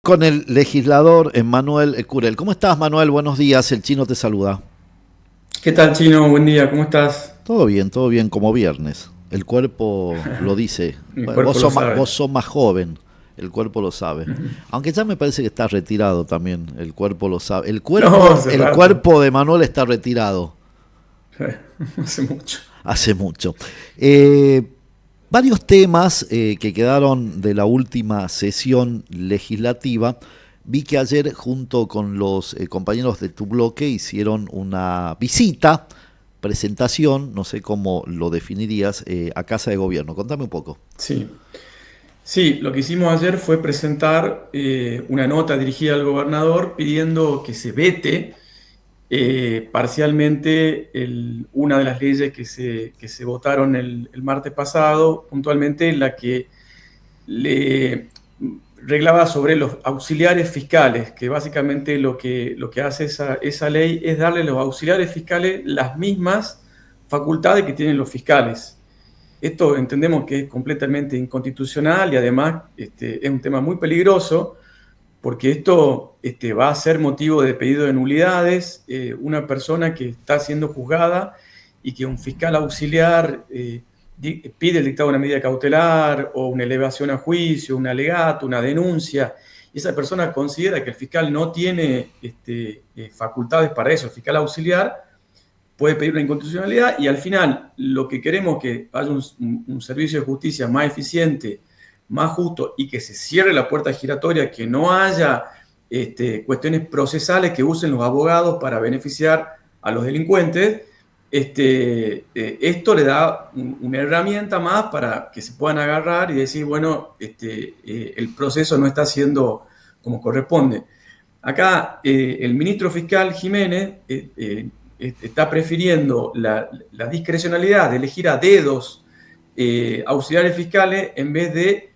Con el legislador Manuel Curel. ¿Cómo estás, Manuel? Buenos días, el chino te saluda. ¿Qué tal, Chino? Buen día, ¿cómo estás? Todo bien, como viernes. El cuerpo lo dice. Mi Bueno, cuerpo lo vos sabe. sos más joven, el cuerpo lo sabe. Aunque ya me parece que está retirado también, el cuerpo lo sabe. El No, cuerpo, hace el rato. cuerpo de Manuel está retirado Hace mucho. hace mucho. Eh, Varios temas que quedaron de la última sesión legislativa. Vi que ayer junto con los compañeros de tu bloque hicieron una visita, presentación, no sé cómo lo definirías, a Casa de Gobierno. Contame un poco. Sí. Sí, lo que hicimos ayer fue presentar una nota dirigida al gobernador pidiendo que se vete parcialmente una de las leyes que se votaron el martes pasado, puntualmente la que le reglaba sobre los auxiliares fiscales, que básicamente lo que hace esa ley es darle a los auxiliares fiscales las mismas facultades que tienen los fiscales. Esto entendemos que es completamente inconstitucional y además es un tema muy peligroso porque esto va a ser motivo de pedido de nulidades. Una persona que está siendo juzgada y que un fiscal auxiliar pide el dictado de una medida cautelar o una elevación a juicio, un alegato, una denuncia, y esa persona considera que el fiscal no tiene facultades para eso, el fiscal auxiliar puede pedir una inconstitucionalidad y al final lo que queremos es que haya un servicio de justicia más eficiente, más justo y que se cierre la puerta giratoria, que no haya cuestiones procesales que usen los abogados para beneficiar a los delincuentes. Esto le da una herramienta más para que se puedan agarrar y decir, bueno, el proceso no está siendo como corresponde. Acá el ministro fiscal Jiménez está prefiriendo la discrecionalidad de elegir a dedos auxiliares fiscales en vez de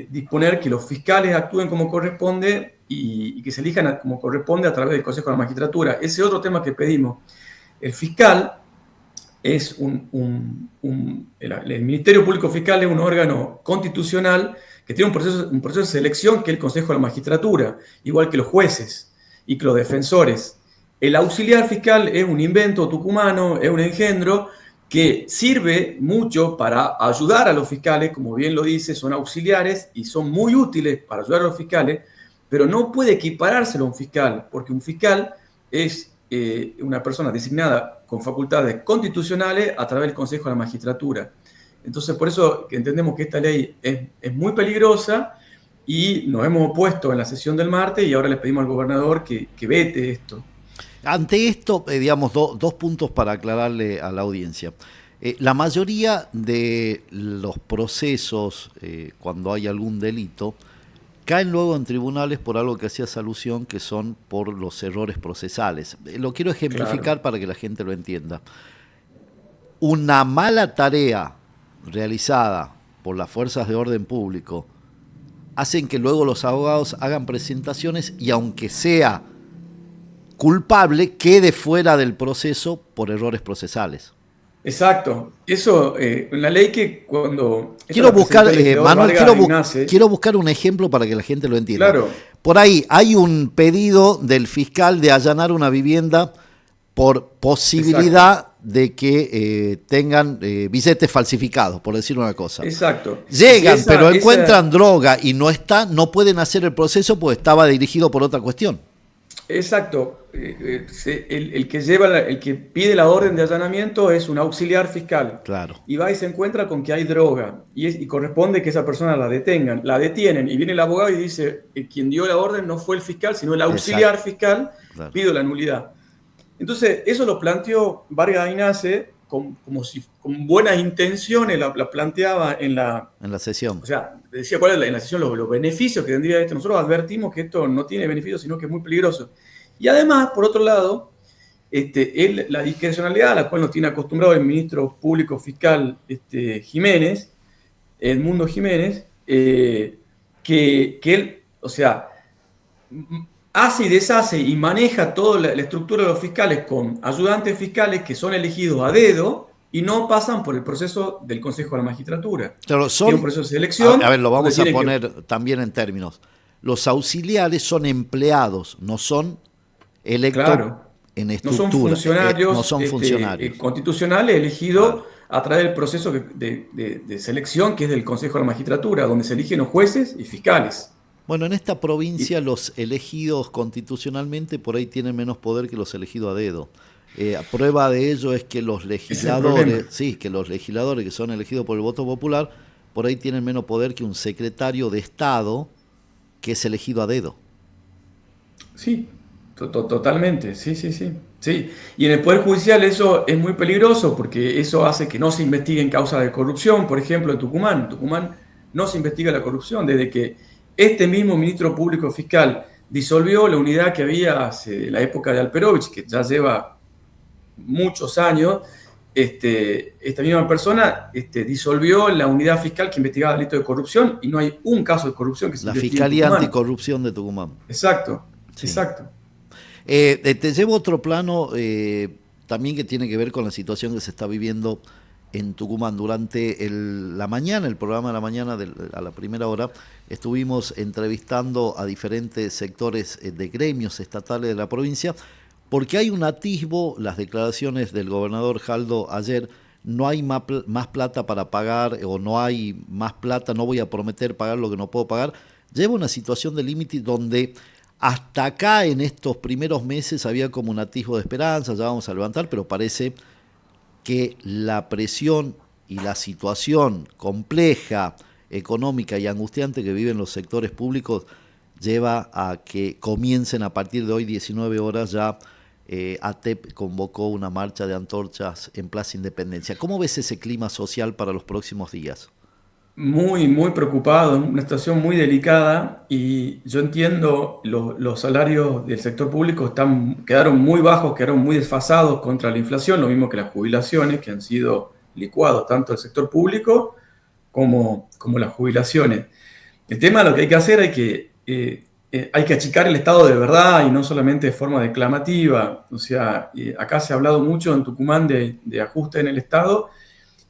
disponer que los fiscales actúen como corresponde y que se elijan como corresponde a través del Consejo de la Magistratura. Ese es otro tema que pedimos. El fiscal es el Ministerio Público Fiscal es un órgano constitucional que tiene un proceso de selección que es el Consejo de la Magistratura, igual que los jueces y que los defensores. El auxiliar fiscal es un invento tucumano, es un engendro que sirve mucho para ayudar a los fiscales, como bien lo dice, son auxiliares y son muy útiles para ayudar a los fiscales, pero no puede equiparárselo a un fiscal, porque un fiscal es una persona designada con facultades constitucionales a través del Consejo de la Magistratura. Entonces, por eso entendemos que esta ley es muy peligrosa y nos hemos opuesto en la sesión del martes y ahora le pedimos al gobernador que vete esto. Ante esto, digamos, dos puntos para aclararle a la audiencia. La mayoría de los procesos, cuando hay algún delito, caen luego en tribunales por algo que hacías alusión, que son por los errores procesales. Lo quiero Claro, ejemplificar para que la gente lo entienda. Una mala tarea realizada por las fuerzas de orden público hacen que luego los abogados hagan presentaciones y aunque sea culpable, quede fuera del proceso por errores procesales. exacto. Eso, en la ley que cuando, esto Quiero la buscar, presentó el legislador Manuel, Vargas Ignace, quiero buscar un ejemplo para que la gente lo entienda. claro, Por ahí hay un pedido del fiscal de allanar una vivienda por exacto, posibilidad de que tengan billetes falsificados, por decir una cosa. exacto. Y si Llegan, pero esa encuentran droga y no está, no pueden hacer el proceso porque estaba dirigido por otra cuestión. Exacto. El que lleva, el que pide la orden de allanamiento es un auxiliar fiscal. Claro, Y va y se encuentra con que hay droga. Y corresponde que esa persona la detengan. La detienen. Y viene el abogado y dice, quien dio la orden no fue el fiscal, sino el auxiliar exacto, fiscal, claro. pido la nulidad. Entonces, eso lo planteó Vargas Aynace como si con buenas intenciones la planteaba en la, En la sesión. o sea, decía cuál es en la sesión los beneficios que tendría esto. Nosotros advertimos que esto no tiene beneficios, sino que es muy peligroso. Y además, por otro lado, la discrecionalidad a la cual nos tiene acostumbrado el ministro público fiscal Jiménez, Edmundo Jiménez, que él, o sea, hace y deshace y maneja toda la estructura de los fiscales con ayudantes fiscales que son elegidos a dedo, y no pasan por el proceso del Consejo de la Magistratura. Claro, Tiene un proceso de selección. A ver, lo vamos a poner también en términos. Los auxiliares son empleados, no son electos, claro, en no son estructura. funcionarios, No son funcionarios. constitucionales elegidos Claro. a través del proceso de selección que es del Consejo de la Magistratura, donde se eligen los jueces y fiscales. Bueno, en esta provincia los elegidos constitucionalmente por ahí tienen menos poder que los elegidos a dedo. Prueba de ello es que los legisladores, que son elegidos por el voto popular, por ahí tienen menos poder que un secretario de Estado que es elegido a dedo. Sí, totalmente, sí. Y en el Poder Judicial eso es muy peligroso porque eso hace que no se investiguen causas de corrupción. Por ejemplo, en Tucumán no se investiga la corrupción desde que este mismo ministro público fiscal disolvió la unidad que había hace la época de Alperovich, que ya lleva muchos años. Esta misma persona disolvió la unidad fiscal que investigaba delitos de corrupción y no hay un caso de corrupción que se investigue. La Fiscalía Anticorrupción de Tucumán. Exacto. Te llevo a otro plano también que tiene que ver con la situación que se está viviendo en Tucumán. Durante la mañana, el programa de la mañana, a la primera hora, estuvimos entrevistando a diferentes sectores de gremios estatales de la provincia, porque hay un atisbo, las declaraciones del gobernador Jaldo ayer, no hay más plata para pagar, o no hay más plata, no voy a prometer pagar lo que no puedo pagar. Lleva una situación de límite donde hasta acá en estos primeros meses había como un atisbo de esperanza, ya vamos a levantar, pero parece que la presión y la situación compleja, económica y angustiante que viven los sectores públicos lleva a que comiencen a partir de hoy 19 horas ya. ATEP convocó una marcha de antorchas en Plaza Independencia. ¿Cómo ves ese clima social para los próximos días? Muy, muy preocupado, una situación muy delicada, y yo entiendo los salarios del sector público quedaron muy bajos, quedaron muy desfasados contra la inflación, lo mismo que las jubilaciones que han sido licuados tanto el sector público como las jubilaciones. El tema, lo que hay que hacer, hay que achicar el Estado de verdad y no solamente de forma declamativa. O sea, acá se ha hablado mucho en Tucumán de ajuste en el Estado,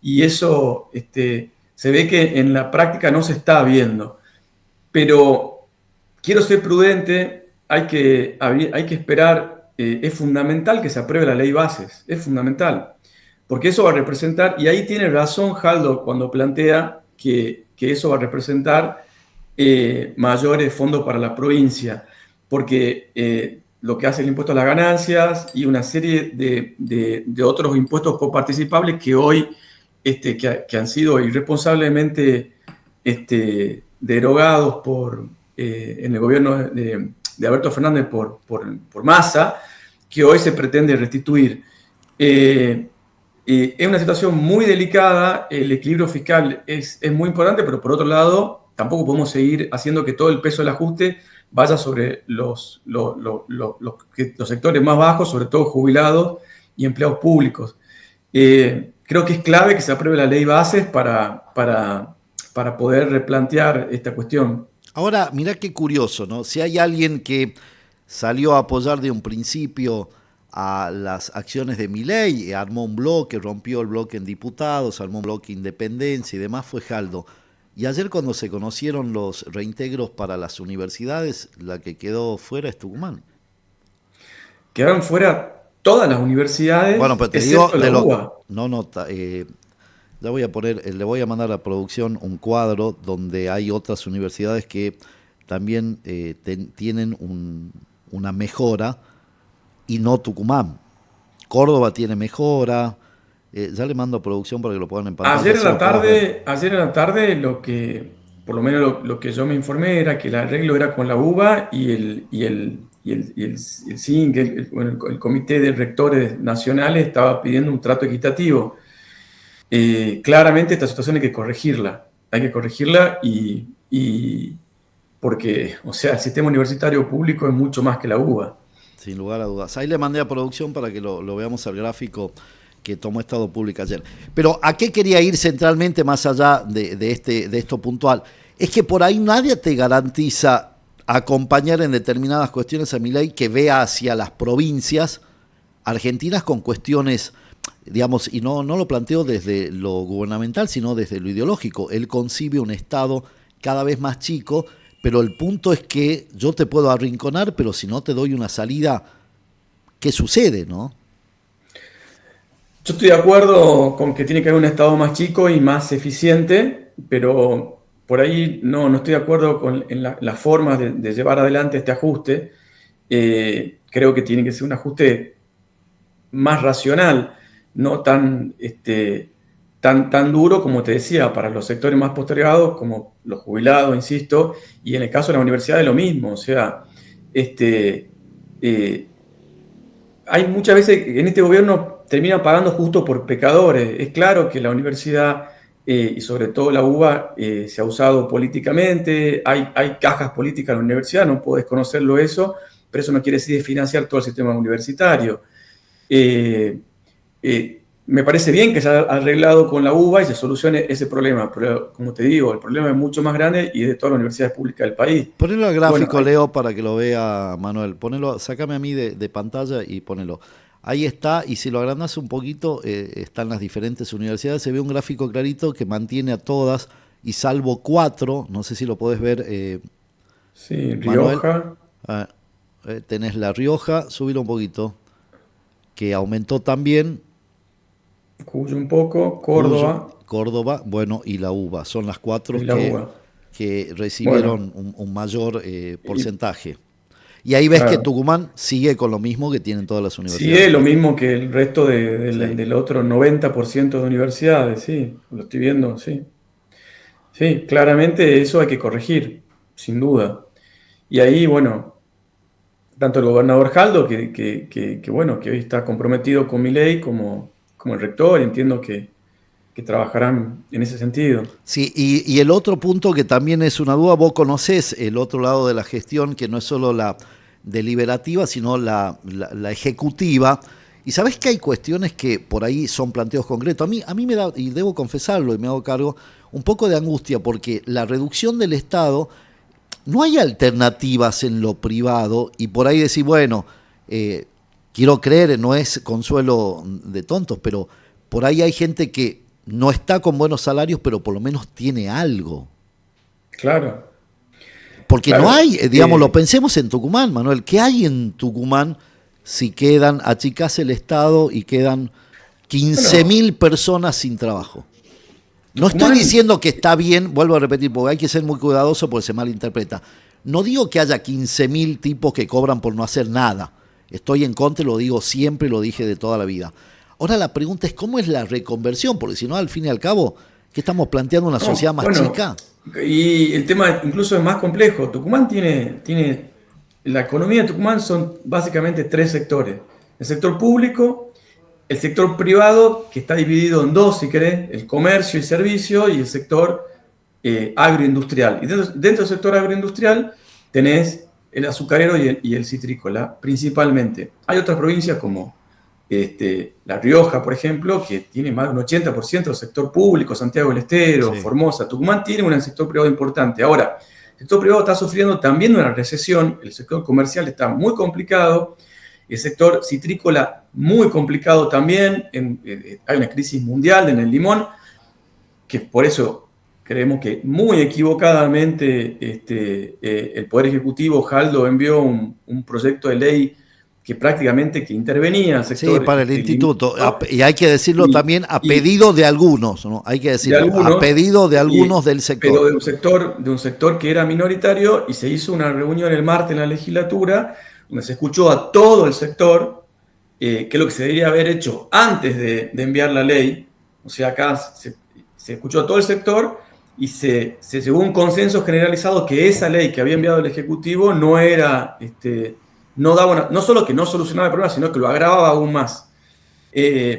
y eso se ve que en la práctica no se está viendo. Pero quiero ser prudente, hay que esperar. Es fundamental que se apruebe la ley bases, es fundamental, porque eso va a representar, y ahí tiene razón Jaldo cuando plantea que eso va a representar mayores fondos para la provincia, porque lo que hace el impuesto a las ganancias y una serie de otros impuestos coparticipables que hoy que han sido irresponsablemente derogados en el gobierno de Alberto Fernández por Massa, que hoy se pretende restituir. Es una situación muy delicada, el equilibrio fiscal es muy importante, pero por otro lado tampoco podemos seguir haciendo que todo el peso del ajuste vaya sobre los sectores más bajos, sobre todo jubilados y empleados públicos. Creo que es clave que se apruebe la ley bases para poder replantear esta cuestión. Ahora, mirá qué curioso, ¿no? Si hay alguien que salió a apoyar de un principio a las acciones de Milei, armó un bloque, rompió el bloque en diputados, armó un bloque Independencia y demás, fue Jaldo. Y ayer cuando se conocieron los reintegros para las universidades, la que quedó fuera es Tucumán. Quedaron fuera todas las universidades. Bueno, pero te digo, le voy a mandar a la producción un cuadro donde hay otras universidades que también tienen una mejora y no Tucumán. Córdoba tiene mejora. Ya le mando a producción para que lo pongan en pantalla. Ayer en la tarde por lo menos lo que yo me informé era que el arreglo era con la UBA y el CINC, el Comité de Rectores Nacionales, estaba pidiendo un trato equitativo. Claramente esta situación hay que corregirla y porque, o sea, el sistema universitario público es mucho más que la UBA. Sin lugar a dudas. Ahí le mandé a producción para que lo veamos al gráfico que tomó Estado Público ayer. Pero ¿a qué quería ir centralmente más allá de esto puntual? Es que por ahí nadie te garantiza acompañar en determinadas cuestiones a Milei que vea hacia las provincias argentinas con cuestiones digamos, y no lo planteo desde lo gubernamental, sino desde lo ideológico. Él concibe un Estado cada vez más chico, pero el punto es que yo te puedo arrinconar, pero si no te doy una salida, ¿qué sucede, no? Yo estoy de acuerdo con que tiene que haber un Estado más chico y más eficiente, pero por ahí no estoy de acuerdo en las formas de llevar adelante este ajuste. Creo que tiene que ser un ajuste más racional, no tan duro como te decía, para los sectores más postergados, como los jubilados, insisto, y en el caso de la universidad es lo mismo. O sea, eh, hay muchas veces en este gobierno terminan pagando justo por pecadores. Es claro que la universidad y sobre todo la UBA se ha usado políticamente, hay cajas políticas en la universidad, no puedo desconocerlo eso, pero eso no quiere decir financiar todo el sistema universitario. Eh, Me parece bien que se ha arreglado con la UBA y se solucione ese problema, pero como te digo, el problema es mucho más grande y es de todas las universidades públicas del país. Ponelo al Bueno, gráfico, Leo, para que lo vea Manuel. Ponelo, sácame a mí de pantalla y ponelo. Ahí está, y si lo agrandas un poquito, están las diferentes universidades. Se ve un gráfico clarito que mantiene a todas, y salvo 4, no sé si lo podés ver, sí, Manuel. Rioja, Ah, tenés La Rioja, subilo un poquito, que aumentó también. Cuyo un poco, Cuyo, Córdoba Córdoba, bueno, y la UBA. Son las y 4 la UBA. que Bueno, recibieron un mayor y porcentaje. Y ahí ves que claro, Tucumán sigue con lo mismo que tienen todas las sí es universidades. lo mismo que el resto Sí. del otro 90% de universidades, sí, lo estoy viendo, sí. Sí, claramente eso hay que corregir, sin duda. Y ahí, bueno, tanto el gobernador Jaldo, bueno, que hoy está comprometido con mi ley, como el rector, entiendo que trabajarán en ese sentido. Sí, y el otro punto que también es una duda, vos conocés el otro lado de la gestión, que no es solo la deliberativa, sino la ejecutiva. Y sabés que hay cuestiones que por ahí son planteos concretos. A mí me da, y debo confesarlo y me hago cargo, un poco de angustia, porque la reducción del Estado, no hay alternativas en lo privado, y por ahí decir, bueno, eh, quiero creer, no es consuelo de tontos, pero por ahí hay gente que no está con buenos salarios, pero por lo menos tiene algo. Claro, Porque no claro. hay, digamos, lo pensemos en Tucumán, Manuel, ¿qué hay en Tucumán si quedan, achicás el Estado y quedan quince Bueno, mil personas sin trabajo? No estoy Tucumán, diciendo que está bien, vuelvo a repetir, porque hay que ser muy cuidadoso porque se malinterpreta. No digo que haya 15.000 tipos que cobran por no hacer nada. Estoy en contra, lo digo siempre, lo dije de toda la vida. Ahora la pregunta es cómo es la reconversión, porque si no, al fin y al cabo, ¿qué estamos planteando una sociedad no, más bueno, chica? y el tema incluso es más complejo. Tucumán la economía de Tucumán son básicamente tres sectores. El sector público, el sector privado, que está dividido en dos, si querés, el comercio y servicio, y el sector agroindustrial. Y dentro del sector agroindustrial tenés el azucarero y el citrícola, principalmente. Hay otras provincias como La Rioja, por ejemplo, que tiene más de un 80% del sector público, Santiago del Estero, Sí. Formosa. Tucumán tiene un sector privado importante. Ahora, el sector privado está sufriendo también una recesión, el sector comercial está muy complicado, el sector citrícola muy complicado también, hay una crisis mundial en el limón, que por eso creemos que muy equivocadamente el Poder Ejecutivo, Jaldo, envió un proyecto de ley que prácticamente que intervenía al Sí, sector para el instituto. Y hay que decirlo y, también a y pedido de algunos, ¿no? Hay que de decirlo, a algunos, pedido de algunos del pero sector. de un sector que era minoritario, y se hizo una reunión el martes en la legislatura donde se escuchó a todo el sector, que es lo que se debería haber hecho antes de enviar la ley. O sea, acá se escuchó a todo el sector y se llegó a un consenso generalizado que esa ley que había enviado el Ejecutivo no era, no daba no solo que no solucionaba el problema, sino que lo agravaba aún más.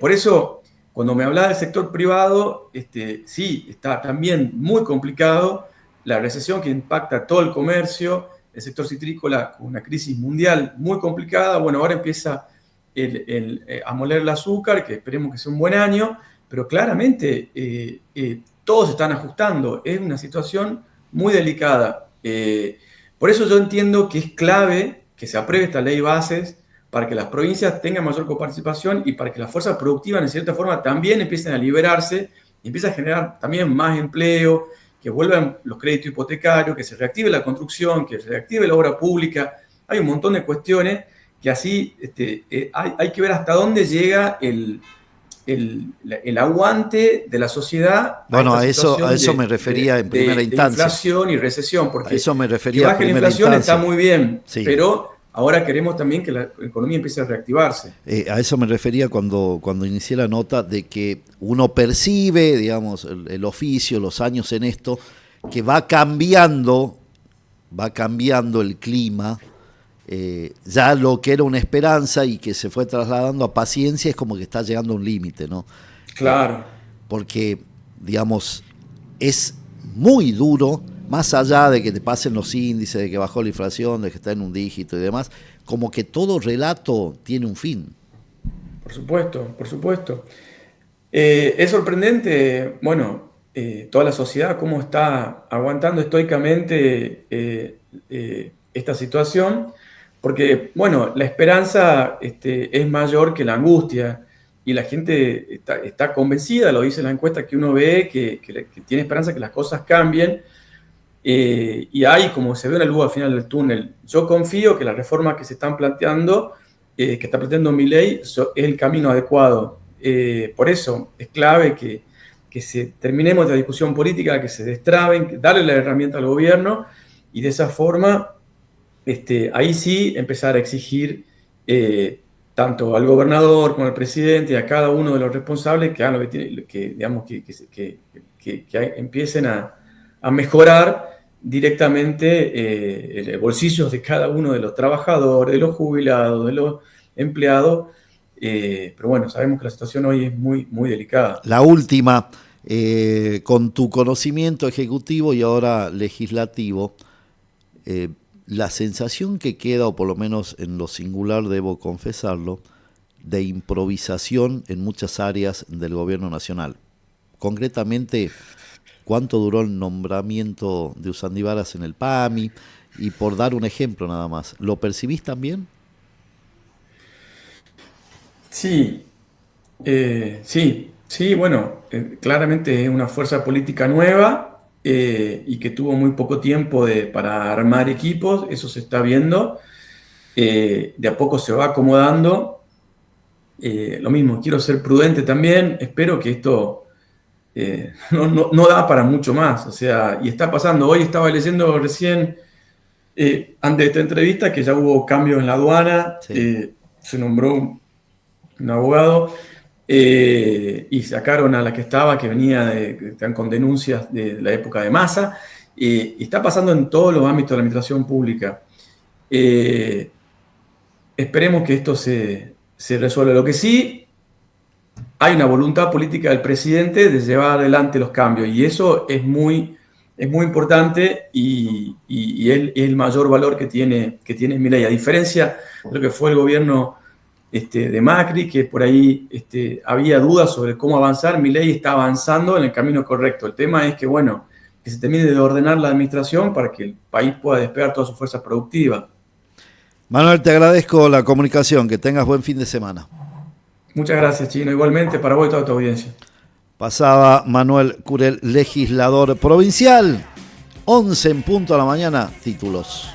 Por eso, cuando me hablaba del sector privado, sí, está también muy complicado. La recesión que impacta a todo el comercio, el sector citrícola con una crisis mundial muy complicada. Bueno, ahora empieza a moler el azúcar, que esperemos que sea un buen año, pero claramente todos se están ajustando. Es una situación muy delicada. Por eso yo entiendo que es clave que se apruebe esta ley bases para que las provincias tengan mayor coparticipación y para que las fuerzas productivas, en cierta forma, también empiecen a liberarse y empiecen a generar también más empleo, que vuelvan los créditos hipotecarios, que se reactive la construcción, que se reactive la obra pública. Hay un montón de cuestiones que así hay que ver hasta dónde llega el aguante de la sociedad. Bueno, a eso me refería en primera instancia. De inflación y recesión, porque a eso me refería que baje la inflación instancia. Está muy bien, sí. Pero ahora queremos también que la economía empiece a reactivarse. A eso me refería cuando inicié la nota, de que uno percibe, digamos, el oficio, los años en esto, que va cambiando el clima. Ya lo que era una esperanza y que se fue trasladando a paciencia es como que está llegando a un límite, ¿no? Claro. Porque, digamos, es muy duro, más allá de que te pasen los índices, de que bajó la inflación, de que está en un dígito y demás, como que todo relato tiene un fin. Por supuesto, por supuesto. Es sorprendente, bueno, toda la sociedad cómo está aguantando estoicamente esta situación, porque, bueno, la esperanza es mayor que la angustia y la gente está convencida, lo dice la encuesta que uno ve, que tiene esperanza que las cosas cambien. Y hay, como se ve una luz al final del túnel. Yo confío que las reformas que se están planteando, que está planteando Milei, es el camino adecuado. Por eso es clave que terminemos la discusión política, que se destraben, darle la herramienta al gobierno y de esa forma, ahí sí empezar a exigir tanto al gobernador como al presidente y a cada uno de los responsables que hagan lo que empiecen a mejorar directamente los bolsillos de cada uno de los trabajadores, de los jubilados, de los empleados. Pero bueno, sabemos que la situación hoy es muy, muy delicada. La última, con tu conocimiento ejecutivo y ahora legislativo, la sensación que queda, o por lo menos en lo singular debo confesarlo, de improvisación en muchas áreas del gobierno nacional. Concretamente, ¿cuánto duró el nombramiento de Usandi Varas en el PAMI? Y por dar un ejemplo nada más, ¿lo percibís también? Sí, bueno, claramente es una fuerza política nueva y que tuvo muy poco tiempo para armar equipos, eso se está viendo, de a poco se va acomodando. Lo mismo, quiero ser prudente también, espero que esto no da para mucho más, o sea, y está pasando. Hoy estaba leyendo recién, antes de esta entrevista, que ya hubo cambios en la aduana, sí. Se nombró un abogado y sacaron a la que estaba, que venía están con denuncias de la época de Massa, y está pasando en todos los ámbitos de la administración pública. Esperemos que esto se resuelva. Lo que sí, hay una voluntad política del presidente de llevar adelante los cambios, y eso es muy importante y es el mayor valor que tiene Milei, a diferencia de lo que fue el gobierno de Macri, que por ahí había dudas sobre cómo avanzar. Milei está avanzando en el camino correcto. El tema es que, bueno, que se termine de ordenar la administración para que el país pueda despegar toda su fuerza productiva. Manuel, te agradezco la comunicación, que tengas buen fin de semana. Muchas gracias, Chino. Igualmente para vos y toda tu audiencia. Pasaba Manuel Curel, legislador provincial. 11 en punto de la mañana, títulos.